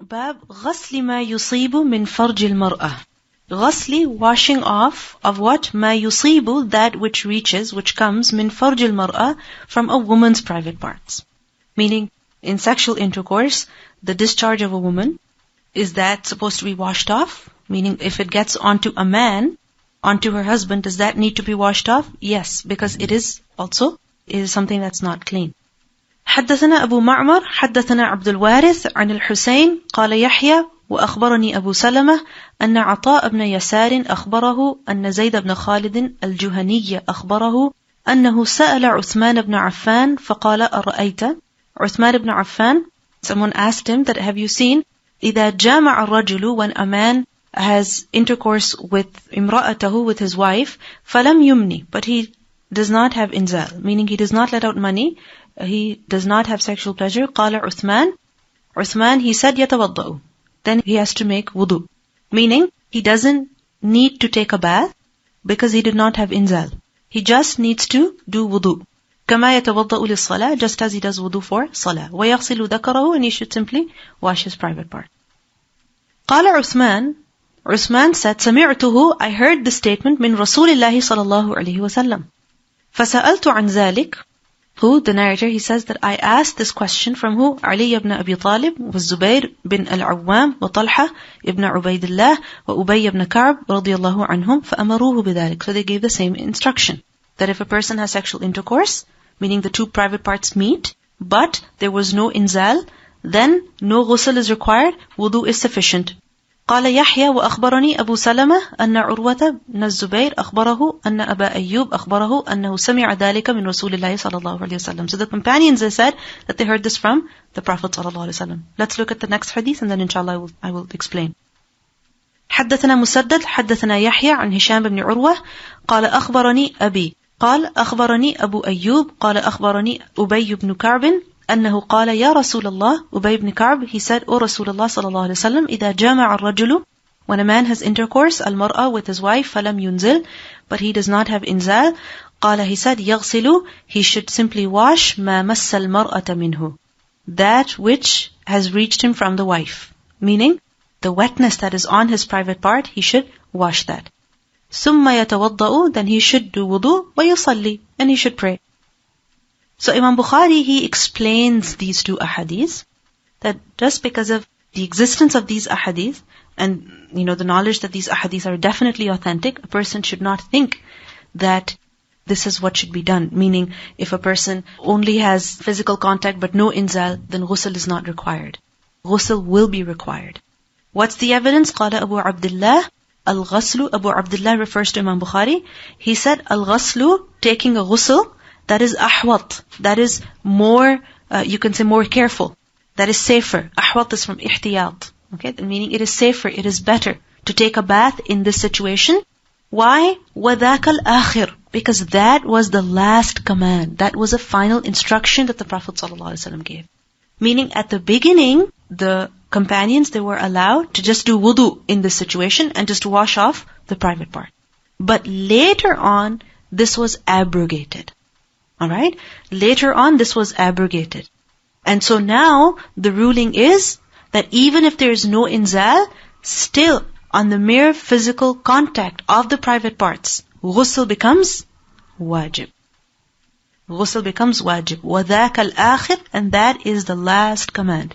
Bab غسل ما يصيب من فرج المرأة. Ghasli, washing off of what? ما يصيب, that which reaches, which comes, من فرج المرأة, from a woman's private parts. Meaning, in sexual intercourse, the discharge of a woman, is that supposed to be washed off? Meaning, if it gets onto a man, onto her husband, does that need to be washed off? Yes, because it is something that's not clean. حدثنا أبو معمر حدثنا عبد الوارث عن الحسين قال يحيى وأخبرني أبو سلمة أن عطاء بن يسار أخبره أن زيد بن خالد الجهني أخبره أنه سأل عثمان بن عفان فقال أرأيت عثمان بن عفان, someone asked him that have you seen إذا جامع الرجل, when a man has intercourse with امرأته, with his wife, فلم يمني, but he does not have inzal, meaning he does not let out money, he does not have sexual pleasure. قال Uthman, he said يتوضأ, then he has to make wudu, meaning he doesn't need to take a bath because he did not have inzal. He just needs to do wudu. كما يتوضأ للصلاة, just as he does wudu for salah. ويغسل ذكره, and he should simply wash his private part. قال Uthman said سمعته, I heard the statement من رسول الله صلى الله عليه وسلم. فسألت عن ذلك, who, the narrator, he says that I asked this question from who? Ali ibn Abi Talib, والزبير بن العوام, وطلحة ibn Ubaydillah, وأبي ibn Ka'b رضي الله عنهم, فأمروه بذلك. So they gave the same instruction, that if a person has sexual intercourse, meaning the two private parts meet, but there was no inzal, then no ghusl is required, wudu is sufficient. قال يحيى وأخبرني أبو سلمة أن عروة بن الزبير أخبره أن أبا أيوب أخبره أنه سمع ذلك من رسول الله صلى الله عليه وسلم. So the companions, they said that they heard this from the Prophet صلى الله عليه وسلم. Let's look at the next hadith and then inshallah I will explain. حدثنا مسدد حدثنا يحيى عن هشام بن عروة قال أخبرني أبي قال أخبرني أبو أيوب قال أخبرني أبي بن كعب أنه قال يا رسول الله, Ubay ibn Ka'b, he said, O Rasulullah sallallahu alayhi wa sallam, إذا جامع الرجل, when a man has intercourse, المرأة, with his wife, فلم ينزل, but he does not have inzal, قال, he said, يغسل, he should simply wash ما مس المرأة منه, that which has reached him from the wife, meaning the wetness that is on his private part, he should wash that. ثم يتوضأ, then he should do wudu, ويصلي, and he should pray. So Imam Bukhari, he explains these two ahadith, that just because of the existence of these ahadith, and the knowledge that these ahadith are definitely authentic, a person should not think that this is what should be done. Meaning, if a person only has physical contact but no inzal, then ghusl is not required. Ghusl will be required. What's the evidence? قال Abu Abdullah, al-ghaslu, Abu Abdullah refers to Imam Bukhari. He said, al-ghaslu, taking a ghusl, that is ahwat, that is more, you can say more careful, that is safer. Ahwat is from ihtiyat, okay, meaning it is safer, it is better to take a bath in this situation. Why? وَذَاكَ الْآخِرِ, because that was the last command, that was a final instruction that the Prophet ﷺ gave. Meaning at the beginning, the companions, they were allowed to just do wudu in this situation and just wash off the private part. But later on, this was abrogated. Alright? Later on, this was abrogated. And so now, the ruling is that even if there is no inzal, still, on the mere physical contact of the private parts, ghusl becomes wajib. Ghusl becomes wajib. وَذَاكَ الْآخِرِ, and that is the last command.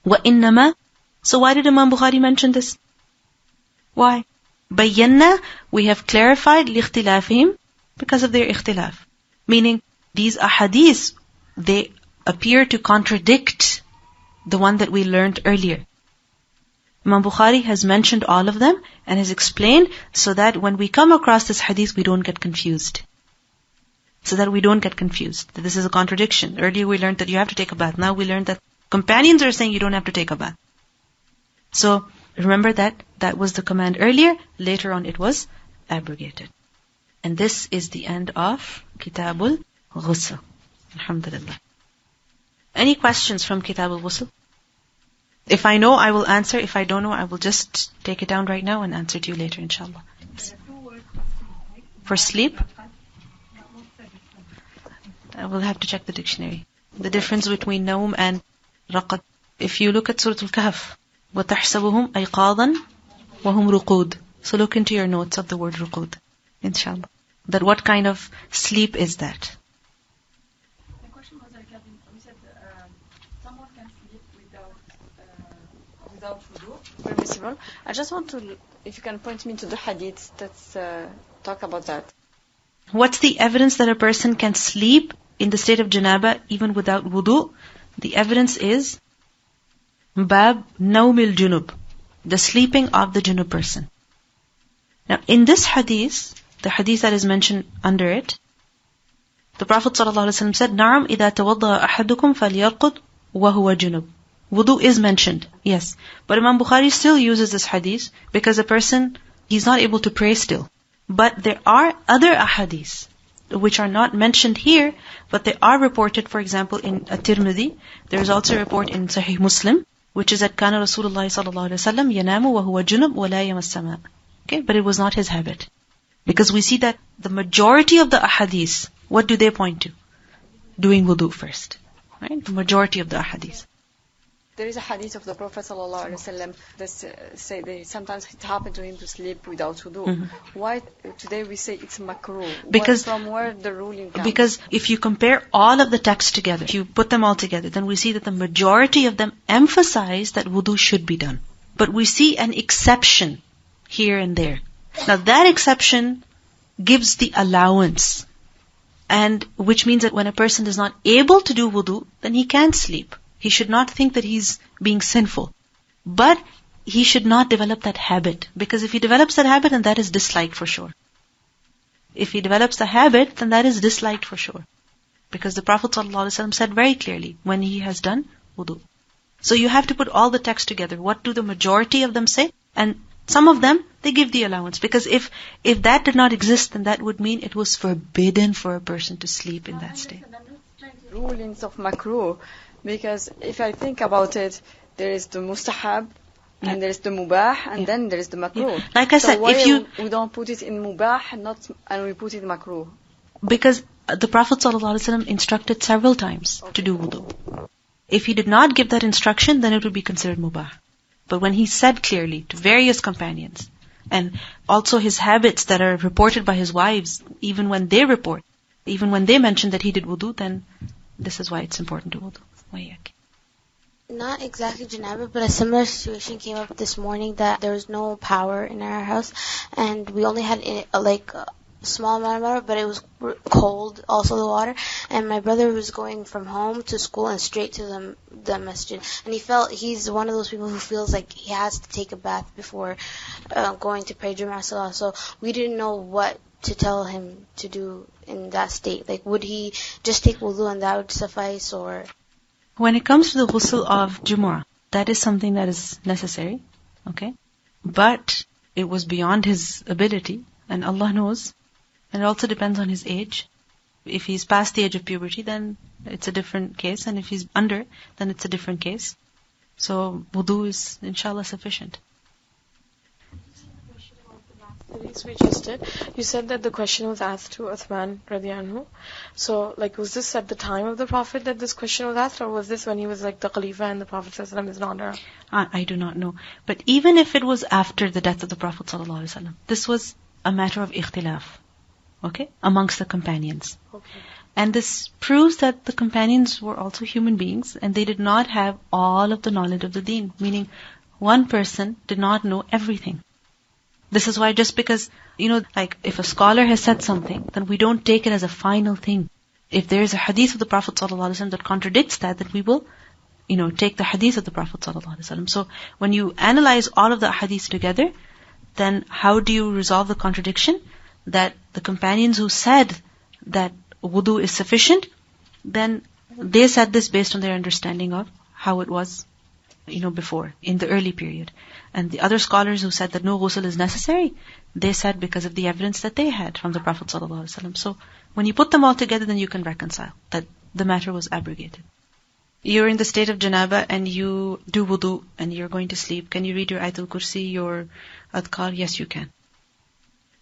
وَإِنَّمَا, so why did Imam Bukhari mention this? Why? بَيَّنَّا, we have clarified لِاخْتِلَافِهِمْ, because of their ikhtilaf. Meaning, these ahadith, they appear to contradict the one that we learned earlier. Imam Bukhari has mentioned all of them and has explained so that when we come across this hadith, we don't get confused. So that we don't get confused, that this is a contradiction. Earlier we learned that you have to take a bath. Now we learned that companions are saying you don't have to take a bath. So, remember that was the command earlier. Later on it was abrogated. And this is the end of Kitabul Ghusl. Alhamdulillah. Any questions from Kitabul Ghusl? If I know, I will answer. If I don't know, I will just take it down right now and answer to you later, inshallah. For sleep? I will have to check the dictionary. The difference between Naum and Raqad. If you look at Surah Al-Kahf, وَتَحْسَبُهُمْ أَيْقَاظًا وَهُمْ رُقُودٌ. So look into your notes of the word ruqud, inshallah. That what kind of sleep is that? My question was like, you said someone can sleep without wudu, permissible. I just want to, if you can point me to the hadith that talk about that. What's the evidence that a person can sleep in the state of janaba even without wudu? The evidence is Bab Nawmil Junub, the sleeping of the junub person. Now, in this hadith, the hadith that is mentioned under it, the Prophet ﷺ said, "Na'am idha tawadda'a ahadukum falyarqud wa huwa junub." Wudu is mentioned, yes. But Imam Bukhari still uses this hadith because a person, he's not able to pray still. But there are other ahadith which are not mentioned here, but they are reported, for example, in At-Tirmidhi. There is also a report in Sahih Muslim, which is that Kana Rasulullah sallallahu alaihi wasallam yanamu wa huwa junub wa la yamassama. Okay, but it was not his habit. Because we see that the majority of the ahadith, what do they point to? Doing wudu first. Right? The majority of the ahadith. There is a hadith of the Prophet ﷺ that say that sometimes it happened to him to sleep without wudu. Mm-hmm. Why today we say it's makruh? Because from where the ruling comes? Because if you compare all of the texts together, if you put them all together, then we see that the majority of them emphasize that wudu should be done. But we see an exception here and there. Now that exception gives the allowance, and which means that when a person is not able to do wudu, then he can sleep. He should not think that he's being sinful. But he should not develop that habit. Because if he develops that habit, then that is disliked for sure. If he develops the habit, then that is disliked for sure. Because the Prophet ﷺ said very clearly, when he has done wudu. So you have to put all the texts together. What do the majority of them say? And some of them, they give the allowance. Because if that did not exist, then that would mean it was forbidden for a person to sleep in that state. Rulings of makruh. Because if I think about it, there is the mustahab, and there is the mubah, and then there is the makruh. Yeah. Like I said, why we don't put it in mubah and we put it in makruh? Because the Prophet ﷺ instructed several times to do wudu. If he did not give that instruction, then it would be considered mubah. But when he said clearly to various companions, and also his habits that are reported by his wives, even when they mention that he did wudu, then this is why it's important to wudu. Not exactly janaba, but a similar situation came up this morning that there was no power in our house, and we only had a small amount of water, but it was cold, also the water, and my brother was going from home to school and straight to the masjid, and he's one of those people who feels like he has to take a bath before going to pray Jumu'ah Salah, so we didn't know what to tell him to do in that state. Like, would he just take wudu and that would suffice, or... When it comes to the ghusl of Jumu'ah, that is something that is necessary, okay? But it was beyond his ability, and Allah knows. And it also depends on his age. If he's past the age of puberty, then it's a different case. And if he's under, then it's a different case. So wudu is, inshallah, sufficient. We just did. You said that the question was asked to Uthman radiallahu anhu. So, was this at the time of the Prophet that this question was asked, or was this when he was the Khalifa and the Prophet ﷺ is not around? I do not know. But even if it was after the death of the Prophet ﷺ, this was a matter of ikhtilaf, okay, amongst the companions. Okay. And this proves that the companions were also human beings, and they did not have all of the knowledge of the deen. Meaning, one person did not know everything. This is why just because, if a scholar has said something, then we don't take it as a final thing. If there is a hadith of the Prophet ﷺ that contradicts that, then we will, take the hadith of the Prophet ﷺ. So when you analyze all of the hadiths together, then how do you resolve the contradiction? That the companions who said that wudu is sufficient, then they said this based on their understanding of how it was before, in the early period. And the other scholars who said that no ghusl is necessary, they said because of the evidence that they had from the Prophet ﷺ. So when you put them all together, then you can reconcile that the matter was abrogated. You're in the state of janaba and you do wudu and you're going to sleep. Can you read your Ayatul Kursi, your adhkar? Yes, you can.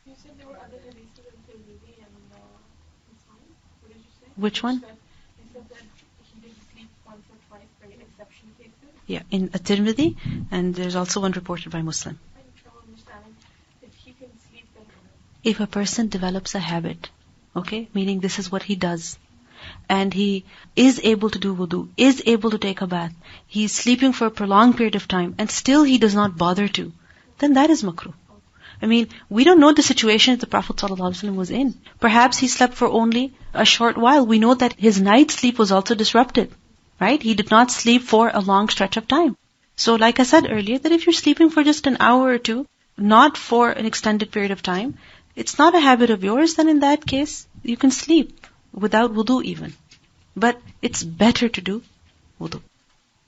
You said there were other hadiths in Tirmidhi and Ismail. What did you say? Which one? You said that he did sleep once or twice, very exception cases. Yeah, in At-Tirmidhi, and there's also one reported by Muslim. If a person develops a habit, okay, meaning this is what he does, and he is able to do wudu, is able to take a bath, he's sleeping for a prolonged period of time, and still he does not bother to, then that is makruh. I mean, we don't know the situation that the Prophet ﷺ was in. Perhaps he slept for only a short while. We know that his night sleep was also disrupted, right? He did not sleep for a long stretch of time. So like I said earlier, that if you're sleeping for just an hour or two, not for an extended period of time, it's not a habit of yours, then in that case, you can sleep without wudu even. But it's better to do wudu.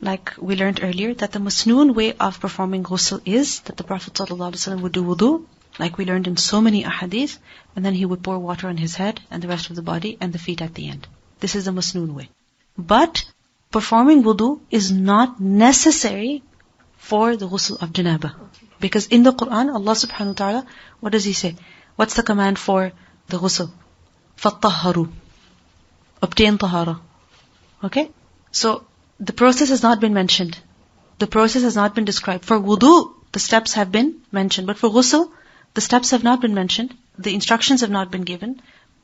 Like we learned earlier, that the masnoon way of performing ghusl is that the Prophet ﷺ would do wudu, like we learned in so many ahadith, and then he would pour water on his head and the rest of the body and the feet at the end. This is the masnoon way. But performing wudu is not necessary for the ghusl of janaba. Because in the Quran, Allah subhanahu wa ta'ala, what does He say? What's the command for the ghusl? فَطَّهَّرُوا. Obtain tahara. Okay? So, the process has not been mentioned. The process has not been described. For wudu, the steps have been mentioned. But for ghusl, the steps have not been mentioned. The instructions have not been given.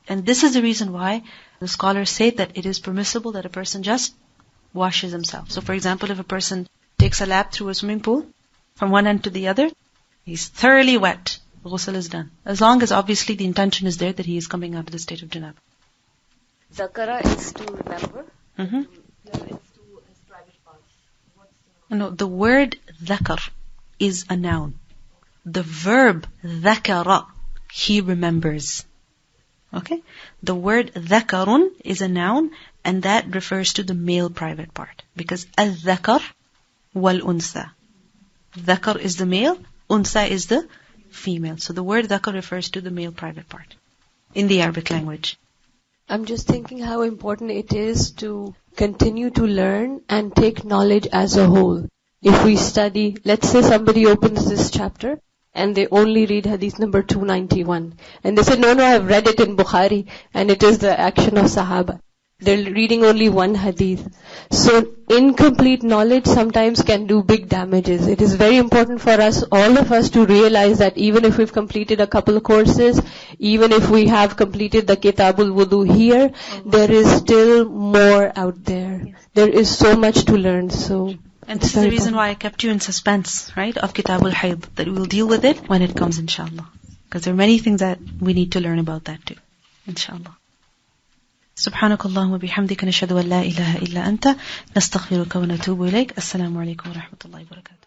And this is the reason why the scholars say that it is permissible that a person just washes himself. So for example, if a person takes a lap through a swimming pool, from one end to the other, he's thoroughly wet. Ghusl is done. As long as obviously the intention is there that he is coming out of the state of janab. Zakara is to remember. Mm-hmm. It's to his private parts. No, the word dhakar is a noun. The verb dhakara, he remembers. Okay? The word dhakarun is a noun, and that refers to the male private part. Because al-dhakar wal-unsa. Dhakar is the male, unsa is the female. So the word dhakar refers to the male private part in the Arabic language. I'm just thinking how important it is to continue to learn and take knowledge as a whole. If we study, let's say somebody opens this chapter and they only read hadith number 291. And they say, no, I've read it in Bukhari and it is the action of Sahaba. They're reading only one hadith. So incomplete knowledge sometimes can do big damages. It is very important for us, all of us, to realize that even if we've completed a couple of courses, even if we have completed the Kitabul Wudu here, there is still more out there. There is so much to learn. And this is the reason why I kept you in suspense, right, of Kitabul Hayd, that we will deal with it when it comes, inshallah. Because there are many things that we need to learn about that too, inshallah. سبحانك اللهم وبحمدك نشهد أن لا إله إلا أنت نستغفرك ونتوب إليك. السلام عليكم ورحمة الله وبركاته.